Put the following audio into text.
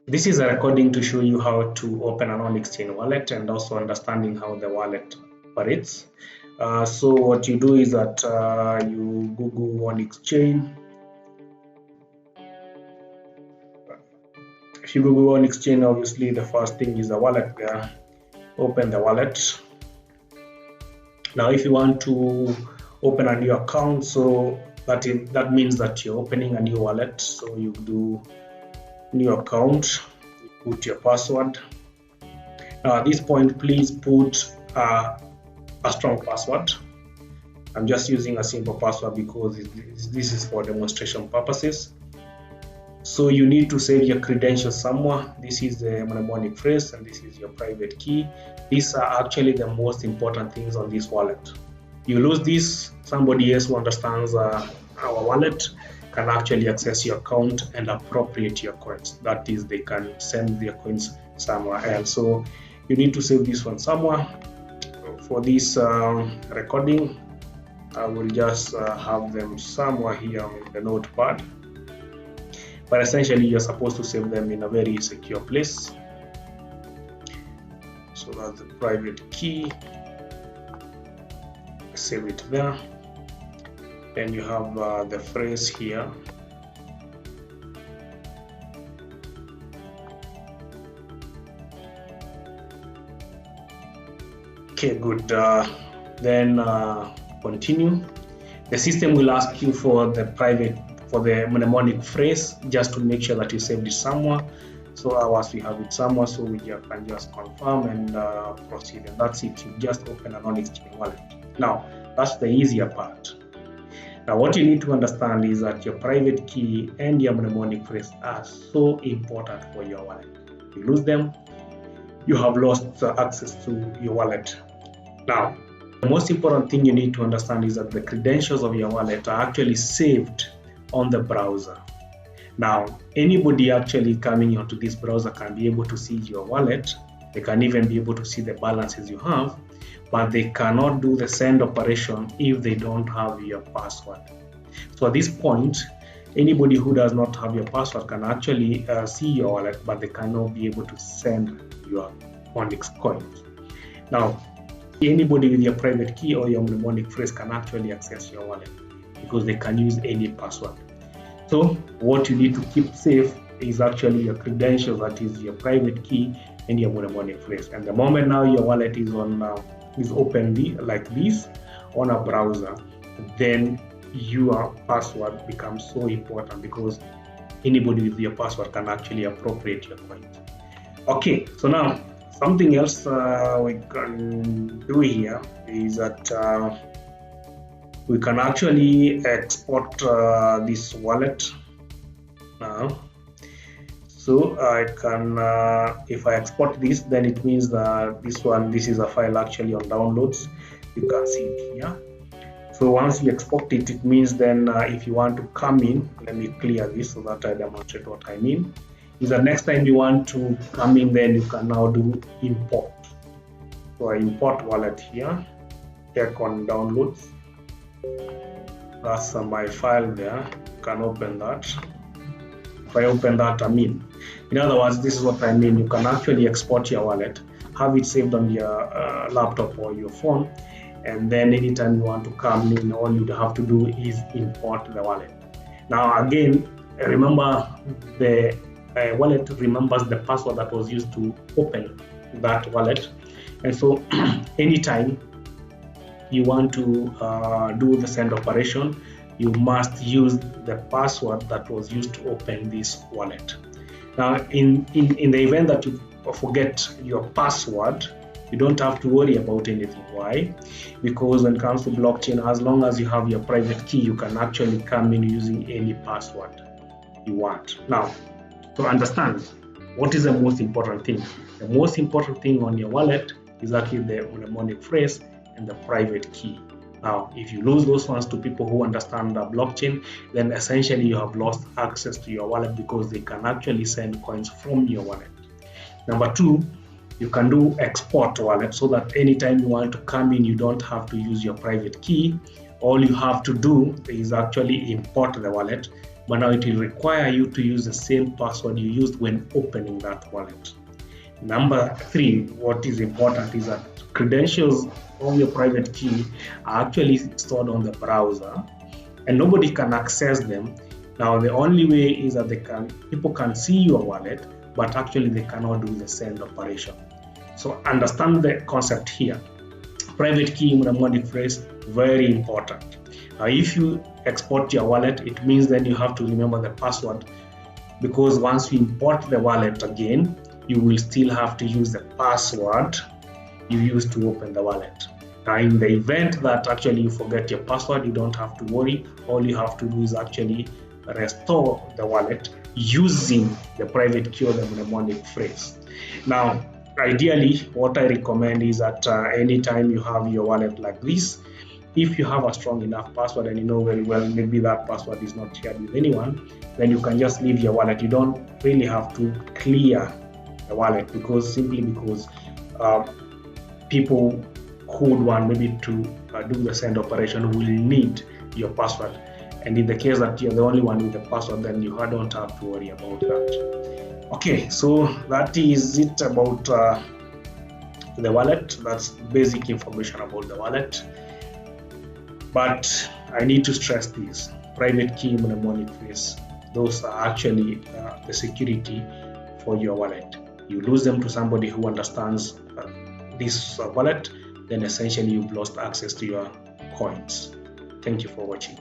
This is a recording to show you how to open an Onyxchain wallet and also understanding how the wallet operates. So what you do is that you Google Onyxchain. If you Google Onyxchain, obviously the first thing is the wallet there. Open the wallet. Now if you want to open a new account, so that means that you're opening a new wallet. So you do new account, you put your password. Now at this point, please put a strong password. I'm just using a simple password because this is for demonstration purposes. So you need to save your credentials somewhere. This is the mnemonic phrase and this is your private key. These are actually the most important things on this wallet. You lose this, somebody else who understands our wallet can actually access your account and appropriate your coins. That is, they can send their coins somewhere else. So you need to save this one somewhere. For this recording, I will just have them somewhere here on the notepad. But essentially, you're supposed to save them in a very secure place. So that's the private key. Save it there. Then you have the phrase here. Okay, good. Then continue. The system will ask you for the mnemonic phrase just to make sure that you saved it somewhere. So ours, we have it somewhere, so we can just confirm and proceed. And that's it. You just open an Onyxchain wallet. Now, that's the easier part. Now, what you need to understand is that your private key and your mnemonic phrase are so important for your wallet. If you lose them, you have lost access to your wallet. Now, the most important thing you need to understand is that the credentials of your wallet are actually saved on the browser. Now, anybody actually coming onto this browser can be able to see your wallet. They can even be able to see the balances you have, but they cannot do the send operation if they don't have your password. So at this point, anybody who does not have your password can actually see your wallet, but they cannot be able to send your Onyx coins. Now, anybody with your private key or your mnemonic phrase can actually access your wallet because they can use any password. So what you need to keep safe is actually your credentials, that is your private key and your mnemonic phrase. And the moment now your wallet is open like this on a browser, then your password becomes so important because anybody with your password can actually appropriate your coins. Okay, so now something else we can do here is that we can actually export this wallet now. So I can, if I export this, then it means that this is a file actually on downloads. You can see it here. So once you export it, it means then if you want to come in, let me clear this so that I demonstrate what I mean. Is that next time you want to come in, then you can now do import. So I import wallet here, check on downloads. That's my file there. You can open that. If I open that, in other words, this is what I mean. You can actually export your wallet, have it saved on your laptop or your phone, and then anytime you want to come in, all you have to do is import the wallet. Now again, remember the wallet remembers the password that was used to open that wallet, and so anytime you want to do the send operation, you must use the password that was used to open this wallet. Now, in the event that you forget your password, you don't have to worry about anything. Why? Because when it comes to blockchain, as long as you have your private key, you can actually come in using any password you want. Now, to understand what is the most important thing, the most important thing on your wallet is actually the mnemonic phrase and the private key. Now, if you lose those ones to people who understand the blockchain, then essentially you have lost access to your wallet because they can actually send coins from your wallet. Number two, you can do export wallet so that anytime you want to come in, you don't have to use your private key. All you have to do is actually import the wallet but now it will require you to use the same password you used when opening that wallet. Number 3, what is important is that credentials of your private key are actually stored on the browser and nobody can access them. Now the only way is that people can see your wallet, but actually they cannot do the send operation. So understand the concept here. Private key mnemonic phrase, very important. Now if you export your wallet, it means then you have to remember the password, because once you import the wallet again, you will still have to use the password you used to open the wallet. Now in the event that actually you forget your password, you don't have to worry. All you have to do is actually restore the wallet using the private key or the mnemonic phrase. Now ideally, what I recommend is that anytime you have your wallet like this, if you have a strong enough password and you know very well maybe that password is not shared with anyone, then you can just leave your wallet. You don't really have to clear the wallet, simply because people who would want maybe to do the send operation will need your password. And in the case that you're the only one with the password, then you don't have to worry about that. Okay, so that is it about the wallet. That's basic information about the wallet. But I need to stress this: private key, mnemonic phrase, those are actually the security for your wallet. You lose them to somebody who understands this wallet, then essentially you've lost access to your coins. Thank you for watching.